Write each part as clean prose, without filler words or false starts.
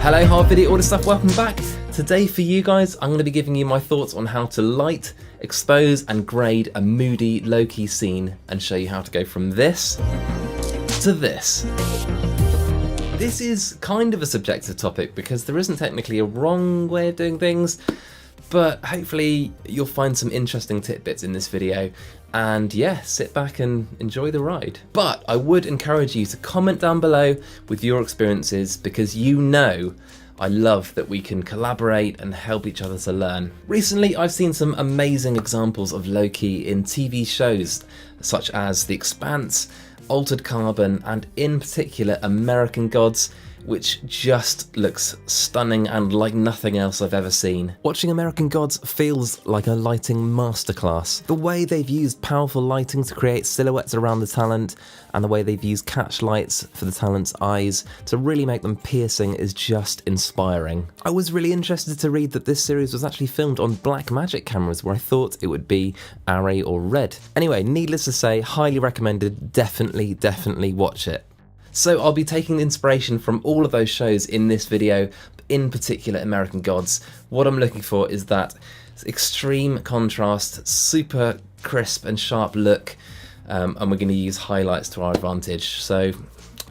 Hello Harv video, all this stuff, welcome back. Today for you guys, I'm going to be giving you my thoughts on how to light, expose and grade a moody, low-key scene and show you how to go from this to this. This is kind of a subjective topic because there isn't technically a wrong way of doing things, but hopefully you'll find some interesting tidbits in this video. And yeah, sit back and enjoy the ride. But I would encourage you to comment down below with your experiences because you know I love that we can collaborate and help each other to learn. Recently, I've seen some amazing examples of low-key in TV shows such as The Expanse, Altered Carbon, and in particular American Gods, which just looks stunning and like nothing else I've ever seen. Watching American Gods feels like a lighting masterclass. The way they've used powerful lighting to create silhouettes around the talent, and the way they've used catch lights for the talent's eyes to really make them piercing is just inspiring. I was really interested to read that this series was actually filmed on black magic cameras where I thought it would be Array or Red. Anyway, needless to say, highly recommended, definitely watch it. So I'll be taking inspiration from all of those shows in this video, in particular American Gods. What I'm looking for is that extreme contrast, super crisp and sharp look, and we're going to use highlights to our advantage. So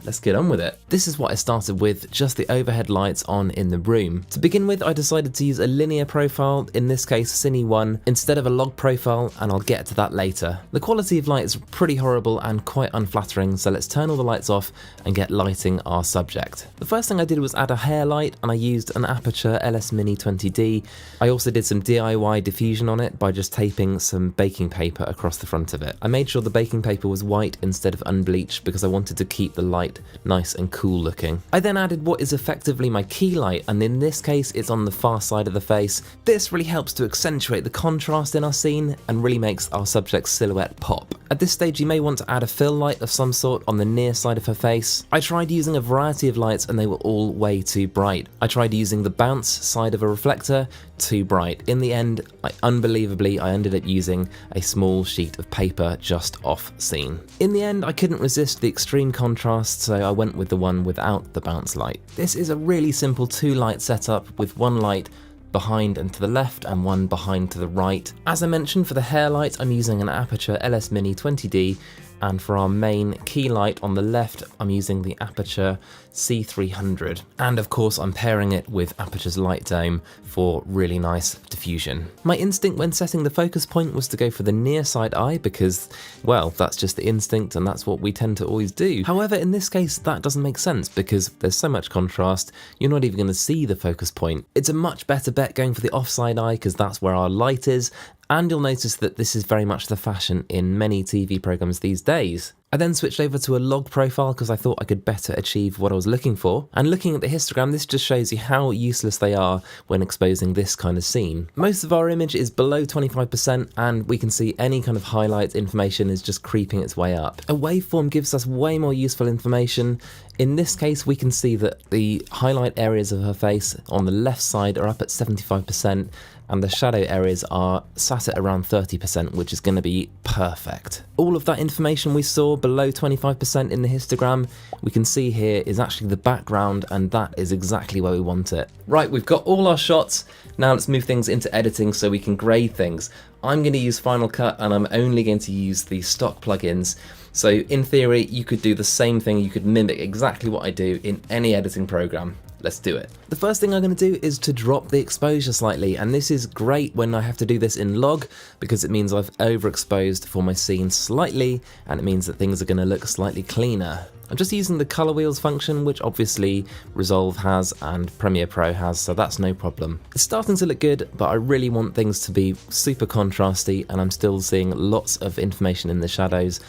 let's get on with it. This is what I started with, just the overhead lights on in the room. To begin with, I decided to use a linear profile, in this case Cine 1, instead of a log profile, and I'll get to that later. The quality of light is pretty horrible and quite unflattering, so let's turn all the lights off and get lighting our subject. The first thing I did was add a hair light, and I used an Aperture LS Mini 20D. I also did some DIY diffusion on it by just taping some baking paper across the front of it. I made sure the baking paper was white instead of unbleached because I wanted to keep the light nice and cool looking. I then added what is effectively my key light, and in this case it's on the far side of the face. This really helps to accentuate the contrast in our scene and really makes our subject's silhouette pop. At this stage you may want to add a fill light of some sort on the near side of her face. I tried using a variety of lights and they were all way too bright. I tried using the bounce side of a reflector, too bright. In the end, unbelievably, I ended up using a small sheet of paper just off scene. In the end, I couldn't resist the extreme contrast, so I went with the one without the bounce light. This is a really simple 2-light setup with one light behind and to the left and one behind to the right. As I mentioned, for the hair light, I'm using an Aperture LS Mini 20D, and for our main key light on the left, I'm using the Aperture C300. And of course, I'm pairing it with Aperture's Light Dome for really nice diffusion. My instinct when setting the focus point was to go for the near side eye because, well, that's just the instinct and that's what we tend to always do. However, in this case, that doesn't make sense because there's so much contrast, you're not even going to see the focus point. It's a much better bet going for the offside eye because that's where our light is. And you'll notice that this is very much the fashion in many TV programs these days. I then switched over to a log profile because I thought I could better achieve what I was looking for. And looking at the histogram, this just shows you how useless they are when exposing this kind of scene. Most of our image is below 25% and we can see any kind of highlight information is just creeping its way up. A waveform gives us way more useful information. In this case, we can see that the highlight areas of her face on the left side are up at 75%, and the shadow areas are sat at around 30%, which is going to be perfect. All of that information we saw below 25% in the histogram, we can see here is actually the background, and that is exactly where we want it. Right, we've got all our shots. Now let's move things into editing so we can grade things. I'm going to use Final Cut and I'm only going to use the stock plugins. So in theory, you could do the same thing, you could mimic exactly what I do in any editing program. Let's do it. The first thing I'm going to do is to drop the exposure slightly, and this is great when I have to do this in log because it means I've overexposed for my scene slightly, and it means that things are going to look slightly cleaner. I'm just using the color wheels function, which obviously Resolve has and Premiere Pro has, so that's no problem. It's starting to look good, but I really want things to be super contrasty, and I'm still seeing lots of information in the shadows.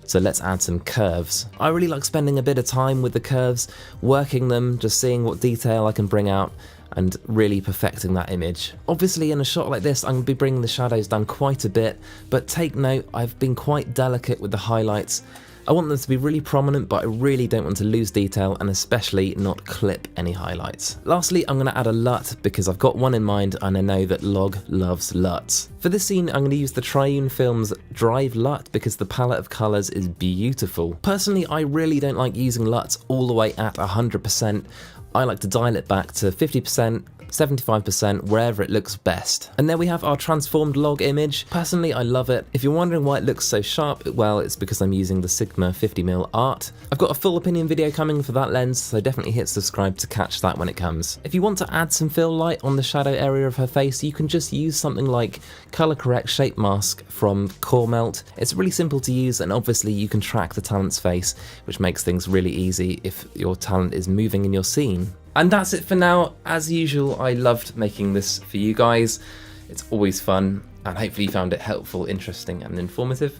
So let's add some curves. I really like spending a bit of time with the curves, working them, just seeing what detail I can bring out and really perfecting that image. Obviously in a shot like this I'm going to be bringing the shadows down quite a bit, but take note, I've been quite delicate with the highlights I want them to be really prominent, but I really don't want to lose detail and especially not clip any highlights. Lastly, I'm going to add a LUT because I've got one in mind and I know that Log loves LUTs. For this scene, I'm going to use the Triune Films Drive LUT because the palette of colours is beautiful. Personally, I really don't like using LUTs all the way at 100%. I like to dial it back to 50%, 75%, wherever it looks best. And there we have our transformed log image. Personally, I love it. If you're wondering why it looks so sharp, well, it's because I'm using the Sigma 50mm art. I've got a full opinion video coming for that lens, so definitely hit subscribe to catch that when it comes. If you want to add some fill light on the shadow area of her face, you can just use something like Color Correct Shape Mask from Core Melt. It's really simple to use, and obviously you can track the talent's face, which makes things really easy if your talent is moving in your scene. And that's it for now. As usual, I loved making this for you guys. It's always fun, and hopefully you found it helpful, interesting, and informative.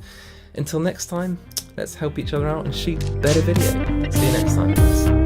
Until next time, let's help each other out and shoot better video. See you next time, guys.